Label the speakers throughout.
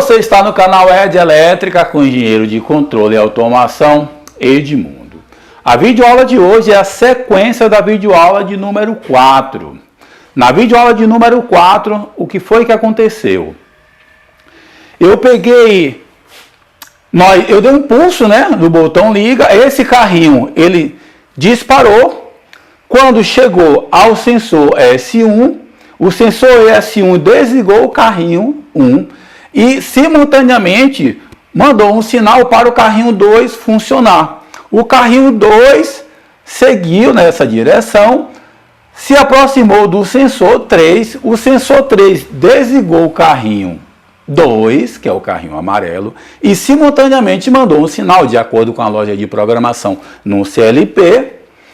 Speaker 1: Você está no canal Ed Elétrica com engenheiro de controle e automação, Edmundo. A videoaula de hoje é a sequência da videoaula de número 4. Na videoaula de número 4, o que foi que aconteceu? Eu peguei, eu dei um pulso, no botão liga, esse carrinho, ele disparou. Quando chegou ao sensor S1, o sensor S1 desligou o carrinho 1 e simultaneamente mandou um sinal para o carrinho 2 funcionar. O carrinho 2 seguiu nessa direção, se aproximou do sensor 3, o sensor 3 desligou o carrinho 2, que é o carrinho amarelo, e simultaneamente mandou um sinal, de acordo com a loja de programação no CLP,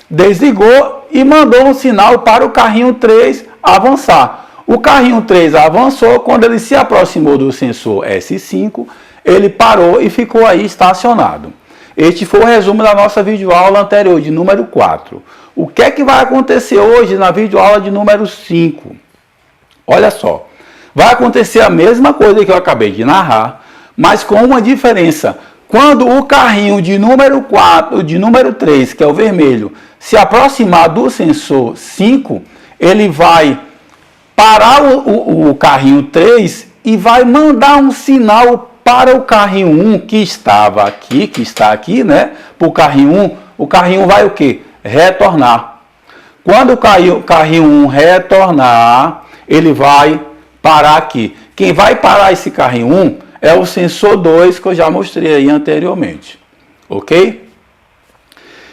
Speaker 1: desligou e mandou um sinal para o carrinho 3 avançar. O carrinho 3 avançou, quando ele se aproximou do sensor S5, ele parou e ficou aí estacionado. Este foi o resumo da nossa videoaula anterior, de número 4. O que é que vai acontecer hoje na videoaula de número 5? Olha só, vai acontecer a mesma coisa que eu acabei de narrar, mas com uma diferença. Quando o carrinho de número 4, de número 3, que é o vermelho, se aproximar do sensor 5, ele vai parar o carrinho 3 e vai mandar um sinal para o carrinho 1 que estava aqui, que está aqui, para o carrinho 1, o carrinho vai o quê? Retornar. Quando o carrinho 1 retornar, ele vai parar aqui. Quem vai parar esse carrinho 1 é o sensor 2 que eu já mostrei aí anteriormente. Ok?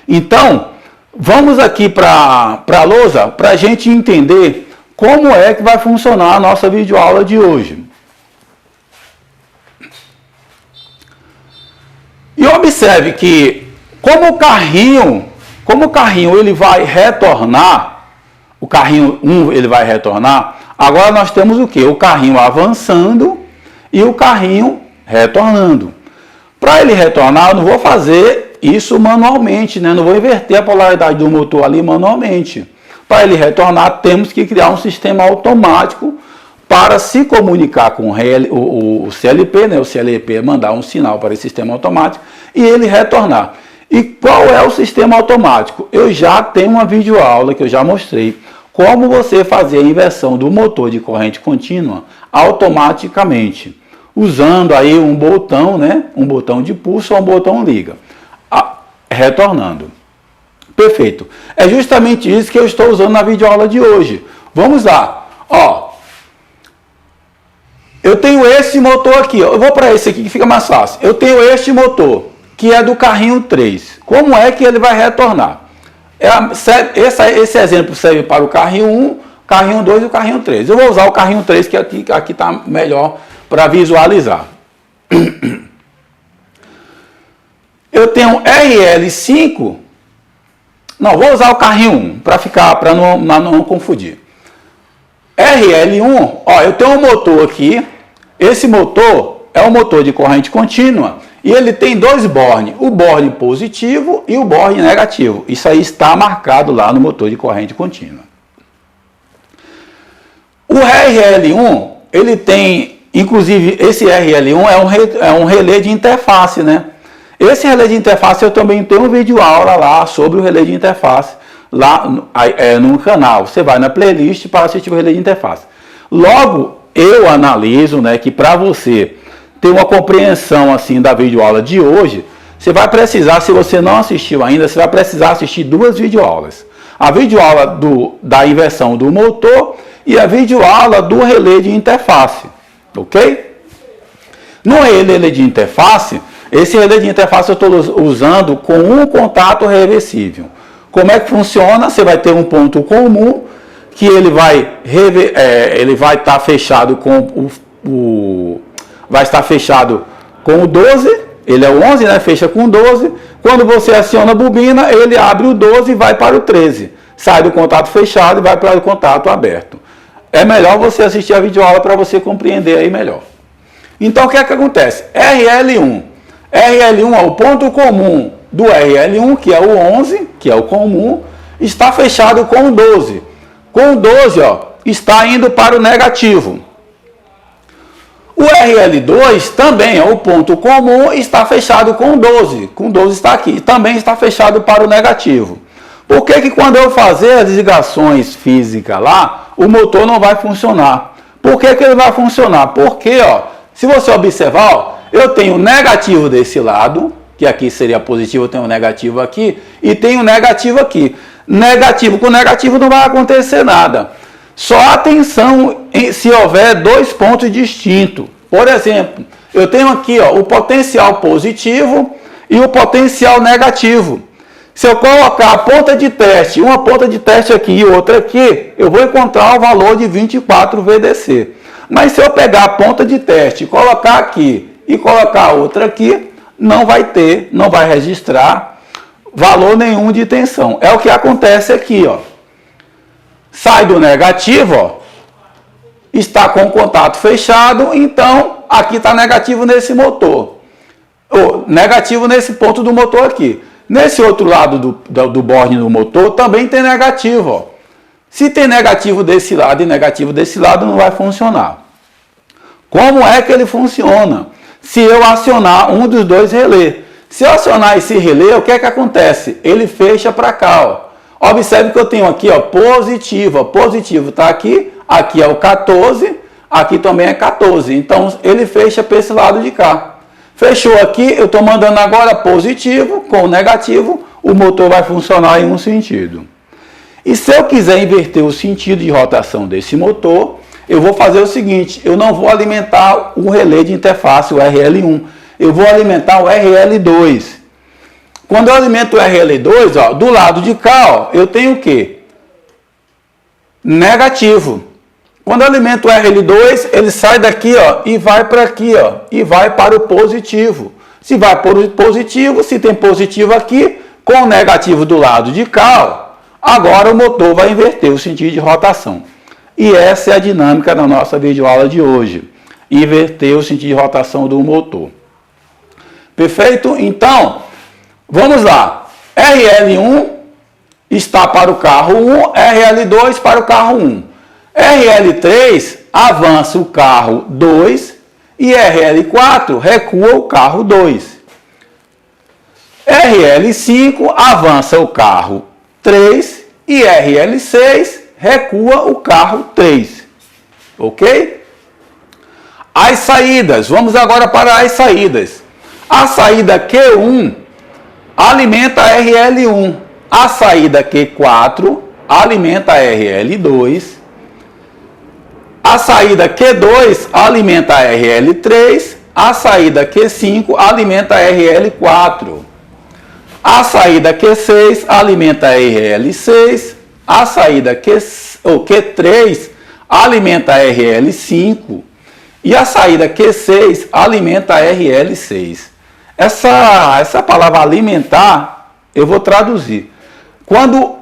Speaker 1: Então, vamos aqui para a lousa para a gente entender como é que vai funcionar a nossa videoaula de hoje. E observe que como o carrinho ele vai retornar, o carrinho 1 ele vai retornar, agora nós temos o que? O carrinho avançando e o carrinho retornando. Para ele retornar, eu não vou fazer isso manualmente, não vou inverter a polaridade do motor ali manualmente. Para ele retornar, temos que criar um sistema automático para se comunicar com o CLP, o CLP mandar um sinal para esse sistema automático e ele retornar. E qual é o sistema automático? Eu já tenho uma videoaula que eu já mostrei como você fazer a inversão do motor de corrente contínua automaticamente, usando aí um botão, um botão de pulso ou um botão liga, retornando. Perfeito. É justamente isso que eu estou usando na videoaula de hoje. Vamos lá. Eu tenho esse motor aqui. Eu vou para esse aqui que fica mais fácil. Eu tenho este motor, que é do carrinho 3. Como é que ele vai retornar? Esse exemplo serve para o carrinho 1, carrinho 2 e o carrinho 3. Eu vou usar o carrinho 3, que aqui está melhor para visualizar. Eu tenho RL5. Não, vou usar o carrinho 1 para não confundir. RL1, eu tenho um motor aqui. Esse motor é um motor de corrente contínua e ele tem dois bornes, o borne positivo e o borne negativo. Isso aí está marcado lá no motor de corrente contínua. O RL1, ele tem, inclusive, esse RL1 é um relé de interface, Esse relé de interface eu também tenho um vídeo aula lá sobre o relé de interface, lá no canal. Você vai na playlist para assistir o relé de interface. Logo, eu analiso que para você ter uma compreensão assim da videoaula de hoje, você vai precisar, se você não assistiu ainda, você vai precisar assistir duas videoaulas. A videoaula da inversão do motor e a videoaula do relé de interface. Ok? No relé de interface, esse relé de interface eu estou usando com um contato reversível. Como é que funciona? Você vai ter um ponto comum que ele vai estar fechado com vai estar fechado com o 12. Ele é o 11, fecha com o 12. Quando você aciona a bobina, ele abre o 12 e vai para o 13. Sai do contato fechado e vai para o contato aberto. É melhor você assistir a videoaula para você compreender aí melhor. Então o que é que acontece? RL1 é o ponto comum do RL1, que é o 11, que é o comum, está fechado com o 12. Com o 12, está indo para o negativo. O RL2 também é o ponto comum, está fechado com 12. Com 12 está aqui. Também está fechado para o negativo. Por que que quando eu fazer as ligações físicas lá, o motor não vai funcionar? Por que que ele vai funcionar? Porque, ó, se você observar, ó, eu tenho negativo desse lado, que aqui seria positivo, eu tenho negativo aqui, e tenho negativo aqui. Negativo com negativo não vai acontecer nada. Só atenção se houver dois pontos distintos. Por exemplo, eu tenho aqui, ó, o potencial positivo e o potencial negativo. Se eu colocar a ponta de teste, uma ponta de teste aqui e outra aqui, eu vou encontrar o valor de 24 VDC. Mas se eu pegar a ponta de teste, colocar aqui e colocar outra aqui, não vai registrar valor nenhum de tensão. É o que acontece aqui, ó. Sai do negativo, ó, está com o contato fechado, então aqui está negativo nesse motor. Ou negativo nesse ponto do motor aqui. Nesse outro lado do borne do motor também tem negativo, ó. Se tem negativo desse lado e negativo desse lado, não vai funcionar. Como é que ele funciona? Se eu acionar um dos dois relés. Se eu acionar esse relé, o que é que acontece? Ele fecha para cá, ó. Observe que eu tenho aqui, ó, positivo. Ó, positivo está aqui, aqui é o 14, aqui também é 14. Então, ele fecha para esse lado de cá. Fechou aqui, eu estou mandando agora positivo com negativo, o motor vai funcionar em um sentido. E se eu quiser inverter o sentido de rotação desse motor, eu vou fazer o seguinte, eu não vou alimentar o relé de interface, o RL1, eu vou alimentar o RL2. Quando eu alimento o RL2, ó, do lado de cá, ó, eu tenho o quê? Negativo. Quando eu alimento o RL2, ele sai daqui, ó, e vai para aqui, ó, e vai para o positivo. Se vai para o positivo, se tem positivo aqui, com o negativo do lado de cá, ó, agora o motor vai inverter o sentido de rotação. E essa é a dinâmica da nossa videoaula de hoje. Inverter o sentido de rotação do motor. Perfeito? Então, vamos lá. RL1 está para o carro 1, RL2 para o carro 1. RL3 avança o carro 2 e RL4 recua o carro 2. RL5 avança o carro 3 e RL6 recua o carro 3. Ok? As saídas. Vamos agora para as saídas. A saída Q1 alimenta a RL1. A saída Q4 alimenta a RL2. A saída Q2 alimenta a RL3. A saída Q5 alimenta a RL4. A saída Q6 alimenta a RL6. A saída Q3 alimenta a RL5. E a saída Q6 alimenta a RL6. Essa palavra alimentar, eu vou traduzir. Quando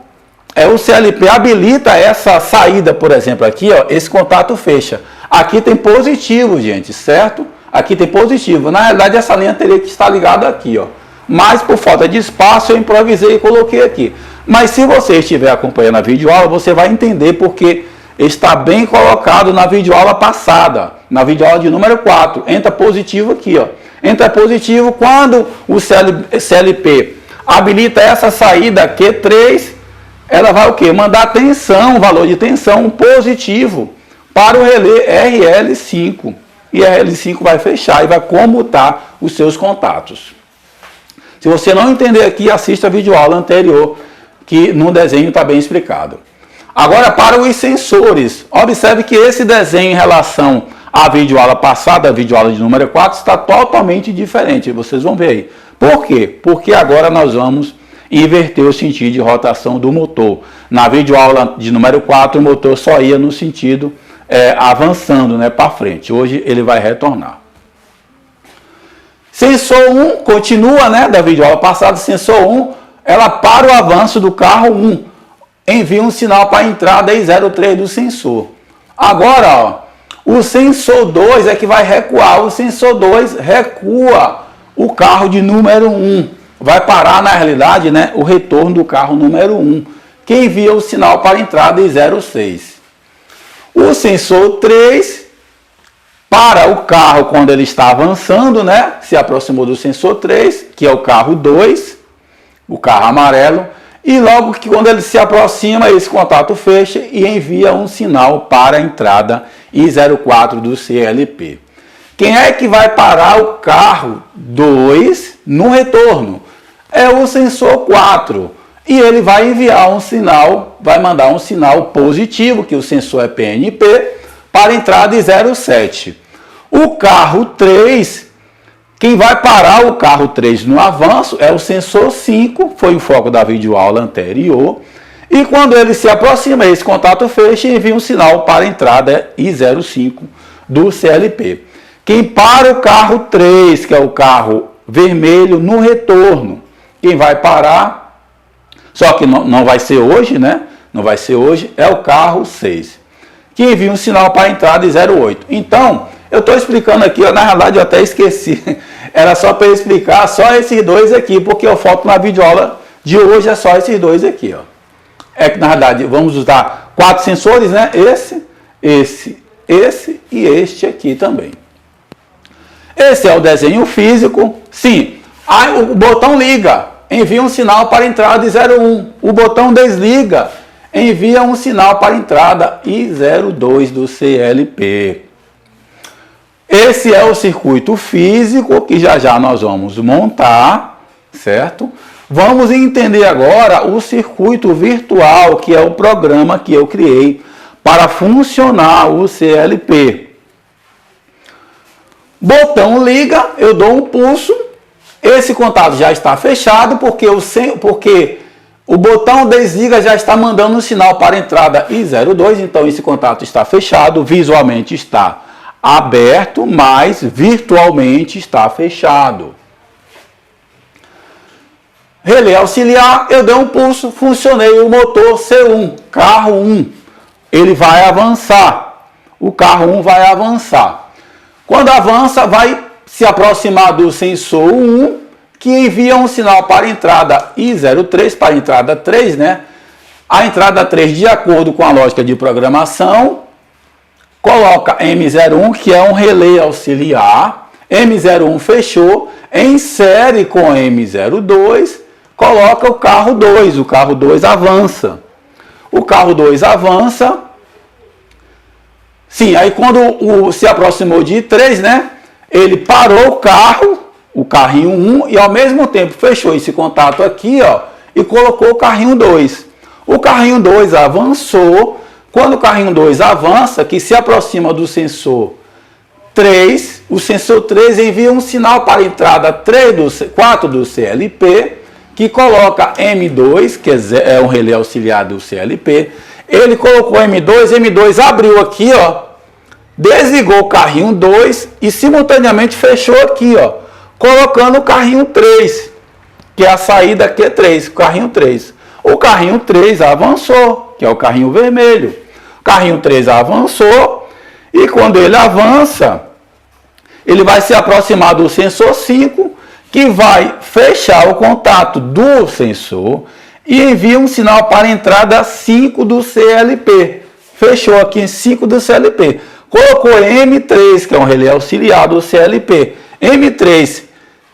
Speaker 1: o CLP habilita essa saída, por exemplo, aqui, ó, esse contato fecha. Aqui tem positivo, gente, certo? Aqui tem positivo. Na realidade, essa linha teria que estar ligada aqui, ó. Mas por falta de espaço, eu improvisei e coloquei aqui. Mas se você estiver acompanhando a videoaula, você vai entender porque está bem colocado na videoaula passada, na videoaula de número 4. Entra positivo aqui, ó. Entra positivo quando o CLP habilita essa saída Q3, ela vai o quê? Mandar tensão, valor de tensão positivo para o relé RL5. E RL5 vai fechar e vai comutar os seus contatos. Se você não entender aqui, assista a videoaula anterior, que no desenho está bem explicado. Agora, para os sensores, observe que esse desenho em relação à videoaula passada, a videoaula de número 4, está totalmente diferente. Vocês vão ver aí. Por quê? Porque agora nós vamos inverter o sentido de rotação do motor. Na videoaula de número 4, o motor só ia no sentido avançando, né, para frente. Hoje ele vai retornar. Sensor 1 continua, né, da videoaula passada. Sensor 1, ela para o avanço do carro 1. Envia um sinal para a entrada I03 do sensor. Agora, ó, o sensor 2 é que vai recuar. O sensor 2 recua o carro de número 1. Vai parar, na realidade, né, o retorno do carro número 1, que envia o sinal para a entrada I06. O sensor 3 para o carro quando ele está avançando, né? Se aproximou do sensor 3, que é o carro 2, o carro amarelo, e logo que quando ele se aproxima, esse contato fecha e envia um sinal para a entrada I04 do CLP. Quem é que vai parar o carro 2 no retorno? É o sensor 4. E ele vai enviar um sinal, vai mandar um sinal positivo, que o sensor é PNP, para a entrada I07. O carro 3, quem vai parar o carro 3 no avanço é o sensor 5, foi o foco da videoaula anterior. E quando ele se aproxima, esse contato fecha e envia um sinal para a entrada I05 do CLP. Quem para o carro 3, que é o carro vermelho, no retorno, quem vai parar, só que não vai ser hoje, né? Não vai ser hoje, é o carro 6, que envia um sinal para a entrada I08. Então, eu estou explicando aqui, na realidade eu até esqueci, era só para explicar só esses dois aqui, porque o foco na videoaula de hoje é só esses dois aqui, ó. É que na realidade vamos usar 4 sensores, né? Esse e este aqui também. Esse é o desenho físico. Sim, aí o botão liga, envia um sinal para a entrada I01. O botão desliga, envia um sinal para a entrada I02 do CLP. Esse é o circuito físico que já nós vamos montar, certo? Vamos entender agora o circuito virtual, que é o programa que eu criei para funcionar o CLP. Botão liga, eu dou um pulso, esse contato já está fechado, porque o botão desliga já está mandando um sinal para a entrada I02, então esse contato está fechado, visualmente está aberto, mas virtualmente está fechado. Relé auxiliar, eu dei um pulso, funcionei o motor C1, carro 1. Ele vai avançar, o carro 1 vai avançar. Quando avança, vai se aproximar do sensor 1, que envia um sinal para a entrada I03, para a entrada 3, né? A entrada 3, de acordo com a lógica de programação, coloca M01, que é um relé auxiliar. M01 fechou, em série com M02, coloca o carro 2. O carro 2 avança. O carro 2 avança. Sim, aí quando se aproximou de 3, né? Ele parou o carro, o carrinho 1, e ao mesmo tempo fechou esse contato aqui, ó, e colocou o carrinho 2. O carrinho 2 avançou. Quando o carrinho 2 avança, que se aproxima do sensor 3, o sensor 3 envia um sinal para a entrada 4 do CLP, que coloca M2, que é um relé auxiliar do CLP. Ele colocou M2 abriu aqui, ó, desligou o carrinho 2 e simultaneamente fechou aqui, ó, colocando o carrinho 3, que é a saída Q3, o carrinho 3. O carrinho 3 avançou, que é o carrinho vermelho. O carrinho 3 avançou e quando ele avança, ele vai se aproximar do sensor 5, que vai fechar o contato do sensor e envia um sinal para a entrada 5 do CLP. Fechou aqui em 5 do CLP. Colocou M3, que é um relé auxiliar do CLP. M3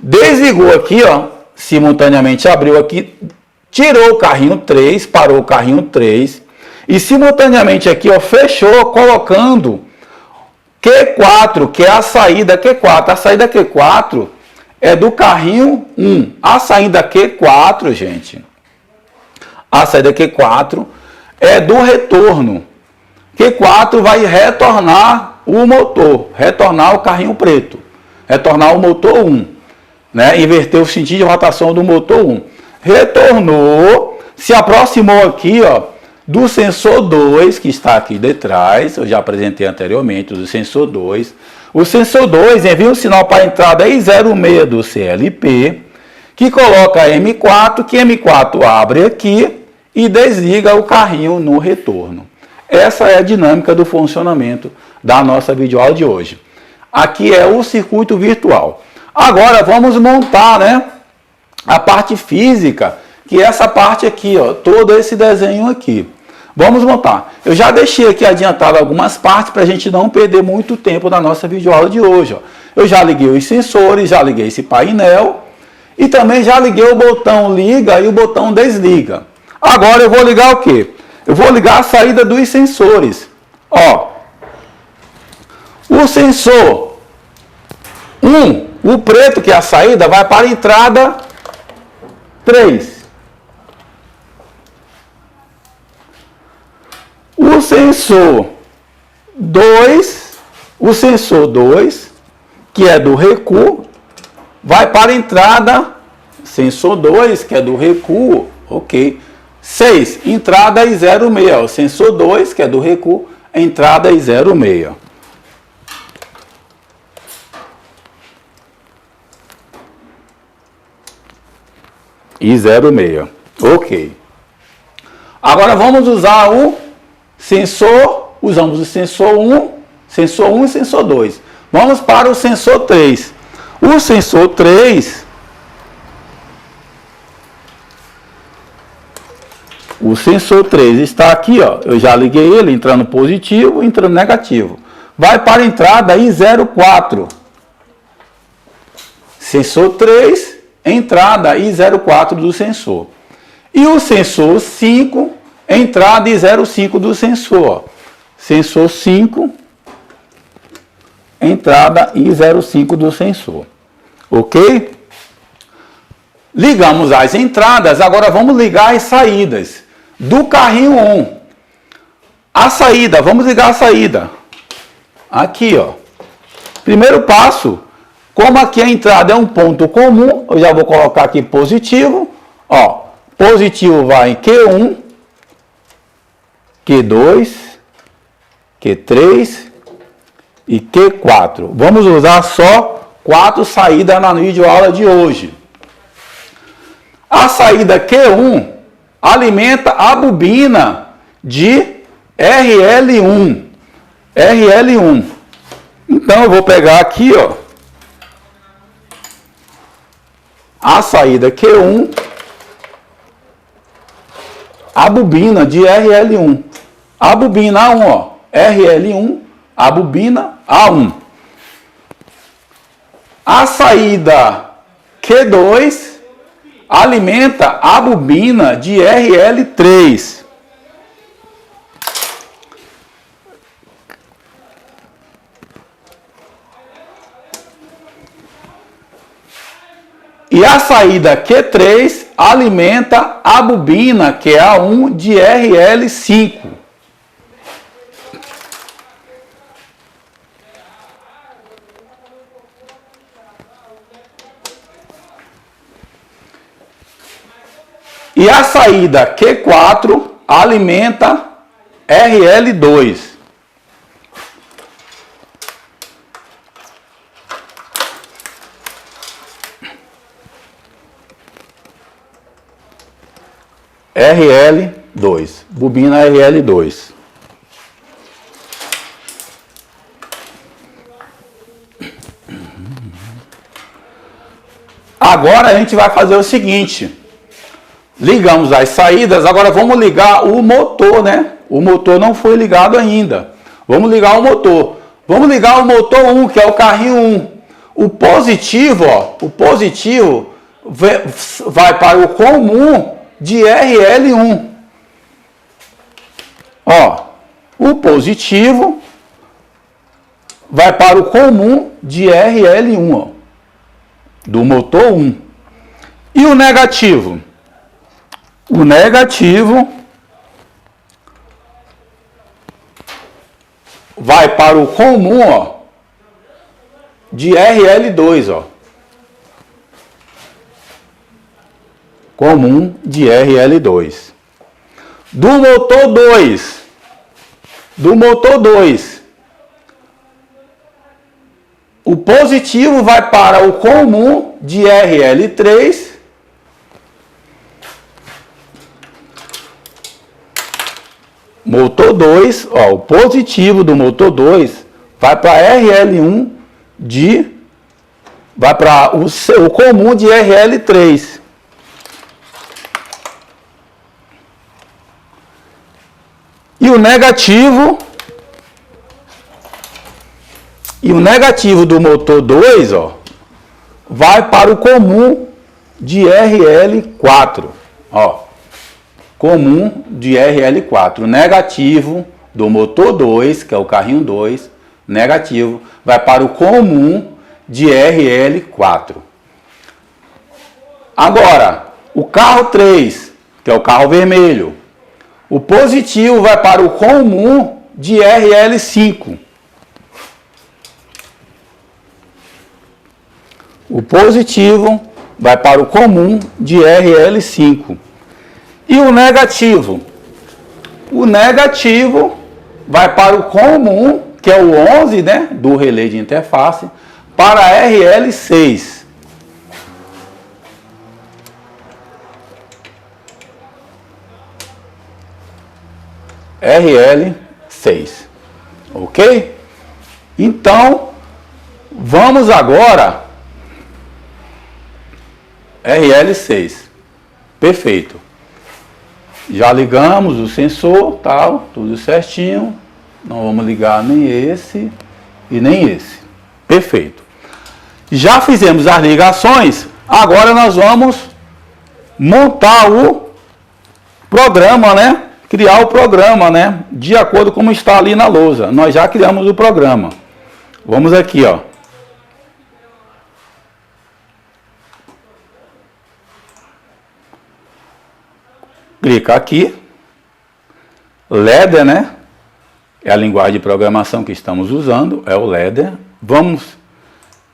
Speaker 1: desligou aqui, ó, simultaneamente abriu aqui, tirou o carrinho 3, parou o carrinho 3 e simultaneamente aqui, ó, fechou colocando Q4, que é a saída Q4. A saída Q4 é do carrinho 1. A saída Q4, gente, a saída Q4 é do retorno. Q4 vai retornar o motor, retornar o carrinho preto, retornar o motor 1, né? Inverter o sentido de rotação do motor 1. Retornou, se aproximou aqui, ó, do sensor 2, que está aqui de trás. Eu já apresentei anteriormente o sensor 2. O sensor 2 envia um sinal para a entrada I06 do CLP, que coloca M4, que M4 abre aqui e desliga o carrinho no retorno. Essa é a dinâmica do funcionamento da nossa videoaula de hoje. Aqui é o circuito virtual. Agora vamos montar, né, a parte física, que é essa parte aqui, ó, todo esse desenho aqui. Vamos montar. Eu já deixei aqui adiantado algumas partes para a gente não perder muito tempo na nossa videoaula de hoje. Ó. Eu já liguei os sensores, já liguei esse painel e também já liguei o botão liga e o botão desliga. Agora eu vou ligar o quê? Eu vou ligar a saída dos sensores. Ó, o sensor 1, o preto que é a saída, vai para a entrada 3. O sensor 2, que é do recuo, vai para a entrada, sensor 2, que é do recuo, ok. 6, entrada e 06, o sensor 2, que é do recuo, entrada e 06. E 06, ok. Agora vamos usar o sensor, usamos o sensor 1 e sensor 2. Vamos para o sensor 3. O sensor 3, está aqui, ó. Eu já liguei ele, entrando positivo, entrando negativo. Vai para a entrada I04. Sensor 3, entrada I04 do sensor. E o sensor 5, entrada I05 do sensor. Sensor 5, entrada I05 do sensor. Ok? Ligamos as entradas, agora vamos ligar as saídas. Do carrinho 1. A saída, vamos ligar a saída. Aqui, ó. Primeiro passo, como aqui a entrada é um ponto comum, eu já vou colocar aqui positivo. Ó, positivo vai em Q1, Q2, Q3 e Q4. Vamos usar só 4 saídas na videoaula de hoje. A saída Q1 alimenta a bobina de RL1. RL1. Então eu vou pegar aqui, ó, a saída Q1, a bobina de RL1. A bobina A1, ó, RL1, a bobina A1. A saída Q2 alimenta a bobina de RL3. E a saída Q3 alimenta a bobina, que é A1, de RL5. E a saída Q4 alimenta RL2. RL2, bobina RL2. Agora a gente vai fazer o seguinte. Ligamos as saídas, agora vamos ligar o motor, né? O motor não foi ligado ainda. Vamos ligar o motor. Vamos ligar o motor 1, que é o carrinho 1. O positivo, ó, o positivo vai para o comum de RL1. Ó, o positivo vai para o comum de RL1, ó, do motor 1. E o negativo? O negativo vai para o comum, ó, de RL2, ó. Comum de RL2. Do motor 2, o positivo vai para o comum de RL3. Motor 2, ó, o positivo do motor 2 vai para RL1 vai para o comum de RL3. o negativo do motor 2, ó, vai para o comum de RL4, ó. Comum de RL4. O negativo do motor 2, que é o carrinho 2, negativo, vai para o comum de RL4. Agora, o carro 3, que é o carro vermelho, o positivo vai para o comum de RL5. O positivo vai para o comum de RL5. E o negativo? O negativo vai para o comum, que é o 11, né, do relé de interface, para RL6. RL6. Ok? Então, vamos agora... RL6. Perfeito. Já ligamos o sensor, tal, tudo certinho. Não vamos ligar nem esse e nem esse. Perfeito. Já fizemos as ligações, agora nós vamos montar o programa, né? Criar o programa, né? De acordo com como está ali na lousa. Nós já criamos o programa. Vamos aqui, ó. Clica aqui, Ladder, né? É a linguagem de programação que estamos usando, é o Ladder. Vamos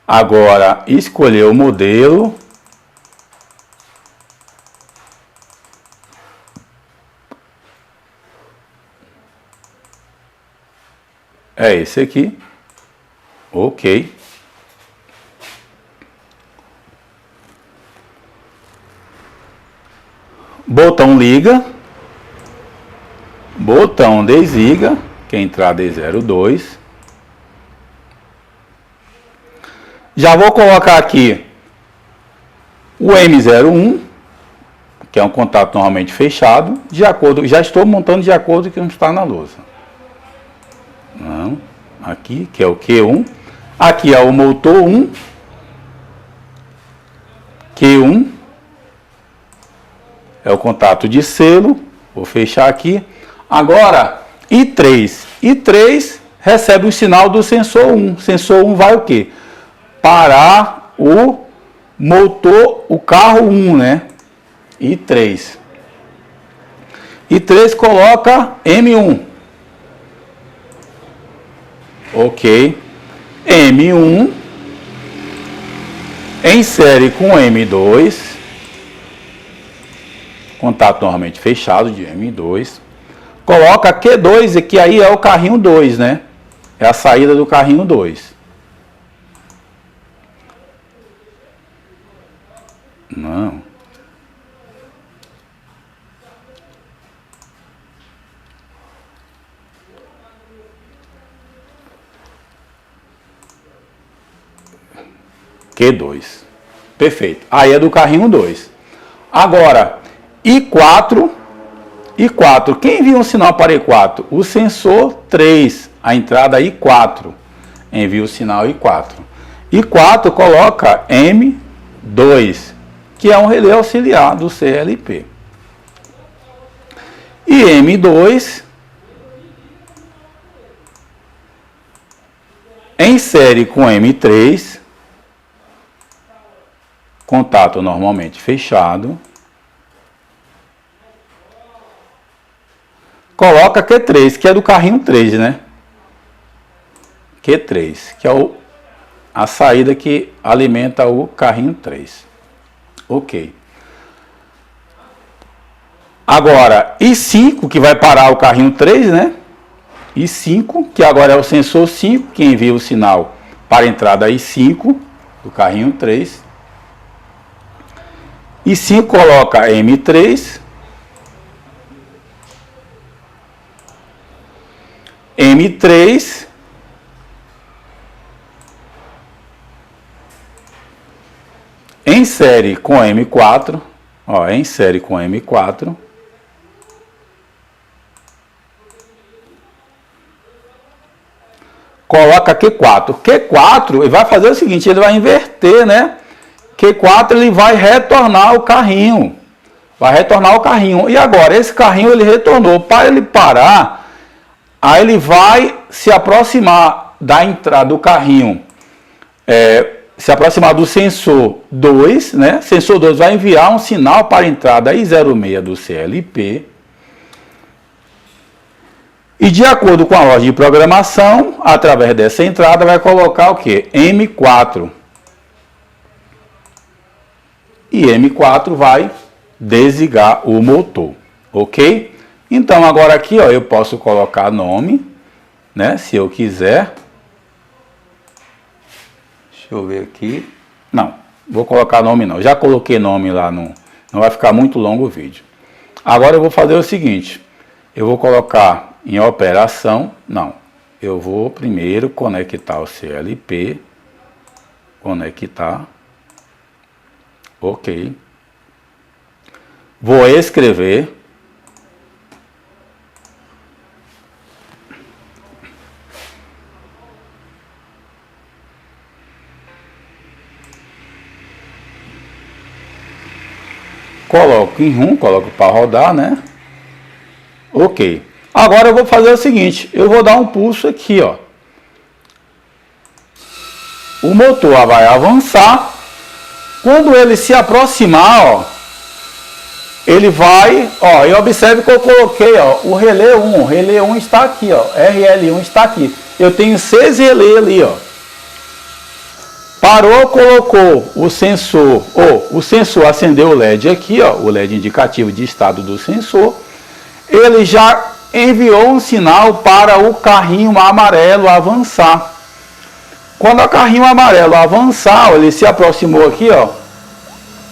Speaker 1: agora escolher o modelo. É esse aqui. Ok. Botão liga, botão desliga, que é a entrada é 02. Já vou colocar aqui o M01, que é um contato normalmente fechado, de acordo, já estou montando de acordo com o que está na lousa. Não, aqui, que é o Q1. Aqui é o motor 1, Q1. É o contato de selo. Vou fechar aqui. Agora, I3. I3 recebe o sinal do sensor 1. Sensor 1 vai o quê? Parar o motor, o carro 1, né? I3. I3 coloca M1. Ok. M1 em série com M2. Contato normalmente fechado de M2. Coloca Q2, que aí é o carrinho 2, né? É a saída do carrinho 2. Não. Q2. Perfeito. Aí é do carrinho 2. Agora, I4. I4. Quem envia um sinal para I4? O sensor 3. A entrada I4. Envia o sinal I4. I4 coloca M2, que é um relé auxiliar do CLP. E M2 em série com M3, contato normalmente fechado, coloca Q3, que é do carrinho 3, né? Q3, que é a saída que alimenta o carrinho 3. Ok. Agora, I5, que vai parar o carrinho 3, né? I5, que agora é o sensor 5, que envia o sinal para a entrada I5 do carrinho 3. I5 coloca M3. M3 em série com M4, ó, em série com M4, coloca Q4. Q4 ele vai fazer o seguinte, ele vai inverter, né? Q4 ele vai retornar o carrinho. Vai retornar o carrinho. E agora, esse carrinho ele retornou. Para ele parar, aí ele vai se aproximar da entrada do carrinho. Se aproximar do sensor 2, né? Sensor 2 vai enviar um sinal para a entrada I06 do CLP. E de acordo com a ordem de programação, através dessa entrada vai colocar o que? M4. E M4 vai desligar o motor, ok? Então agora aqui, ó, eu posso colocar nome, né? Se eu quiser. Deixa eu ver aqui. Não, vou colocar nome não. Já coloquei nome lá, não vai ficar muito longo o vídeo. Agora eu vou fazer o seguinte. Eu vou colocar em operação. Não, eu vou primeiro conectar o CLP. Conectar. Ok. Vou escrever. Coloco em RUM, coloco para rodar, né? Ok. Agora eu vou fazer o seguinte, eu vou dar um pulso aqui, ó. O motor vai avançar. Quando ele se aproximar, ó, ele vai, ó, e observe que eu coloquei, ó, o relé 1. O relé 1 está aqui, ó. RL1 está aqui. Eu tenho 6 relés ali, ó. Parou, colocou o sensor, o sensor acendeu o LED aqui, ó, o LED indicativo de estado do sensor. Ele já enviou um sinal para o carrinho amarelo avançar. Quando o carrinho amarelo avançar, ele se aproximou aqui, ó,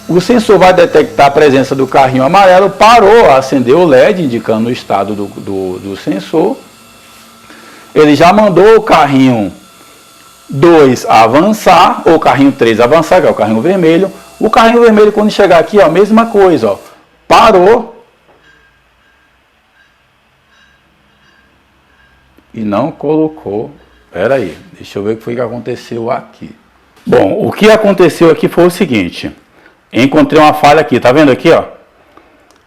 Speaker 1: o sensor vai detectar a presença do carrinho amarelo, parou, acendeu o LED indicando o estado do sensor. Ele já mandou o carrinho 2 avançar, ou carrinho 3 avançar, que é o carrinho vermelho. O carrinho vermelho, quando chegar aqui, ó, a mesma coisa, ó, parou e não colocou. Espera aí, deixa eu ver o que foi que aconteceu aqui. Bom, o que aconteceu aqui foi o seguinte. Encontrei uma falha aqui, tá vendo aqui, ó?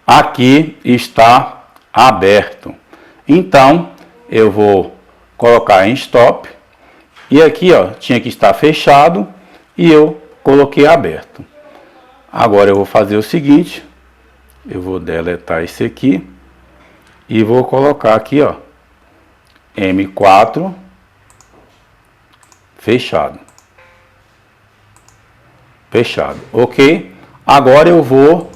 Speaker 1: Aqui está aberto. Então, eu vou colocar em stop. E aqui, ó, tinha que estar fechado e eu coloquei aberto. Agora eu vou fazer o seguinte, eu vou deletar esse aqui e vou colocar aqui, ó, M4 fechado. Fechado, ok? Agora eu vou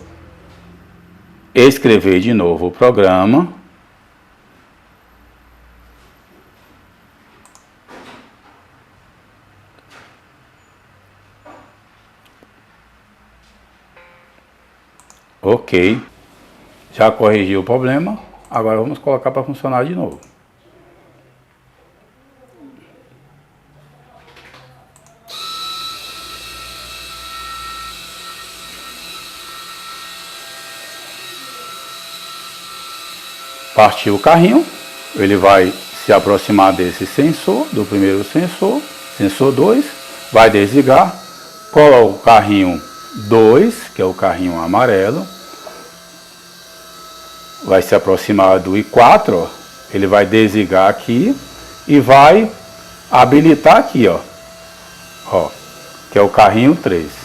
Speaker 1: escrever de novo o programa. Ok, já corrigi o problema, agora vamos colocar para funcionar de novo. Partiu o carrinho, ele vai se aproximar desse sensor, do primeiro sensor, sensor 2, vai desligar, coloca o carrinho 2, que é o carrinho amarelo, vai se aproximar do I4, ó, ele vai desligar aqui e vai habilitar aqui, ó, que é o carrinho 3.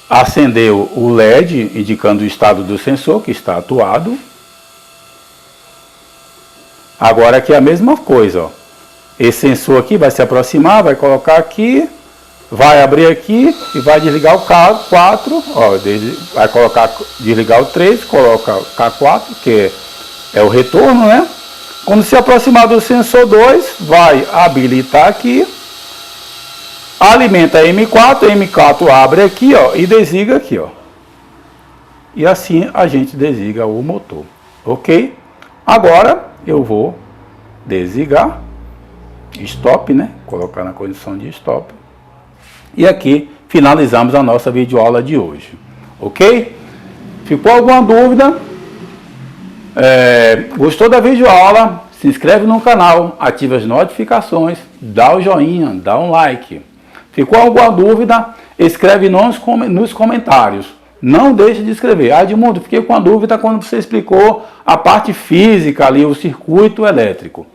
Speaker 1: Acendeu o LED indicando o estado do sensor que está atuado. Agora aqui é a mesma coisa, ó. Esse sensor aqui vai se aproximar, vai colocar aqui, vai abrir aqui e vai desligar o K4, ó, vai colocar, desligar o 3, coloca o K4, que é o retorno, né? Quando se aproximar do sensor 2, vai habilitar aqui, alimenta M4, M4 abre aqui, ó, e desliga aqui, ó. E assim a gente desliga o motor, ok? Agora eu vou desligar. Stop, né? Colocar na condição de stop. E aqui finalizamos a nossa videoaula de hoje. Ok? Ficou alguma dúvida? Gostou da videoaula? Se inscreve no canal, ativa as notificações, dá o joinha, dá um like. Ficou alguma dúvida? Escreve nos comentários. Não deixe de escrever. Edmundo, fiquei com a dúvida quando você explicou a parte física ali, o circuito elétrico.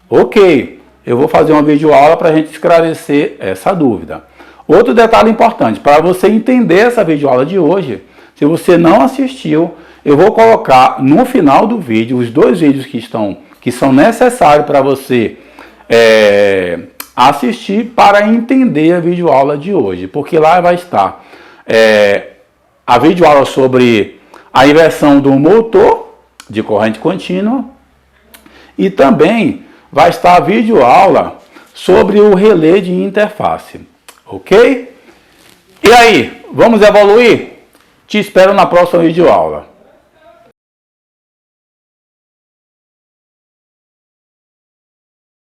Speaker 1: Ok, eu vou fazer uma videoaula para a gente esclarecer essa dúvida. Outro detalhe importante, para você entender essa videoaula de hoje, se você não assistiu, eu vou colocar no final do vídeo os 2 vídeos que são necessários para você assistir para entender a videoaula de hoje. Porque lá vai estar a videoaula sobre a inversão do motor de corrente contínua e também vai estar a videoaula sobre o relé de interface. Ok? E aí, vamos evoluir? Te espero na próxima videoaula.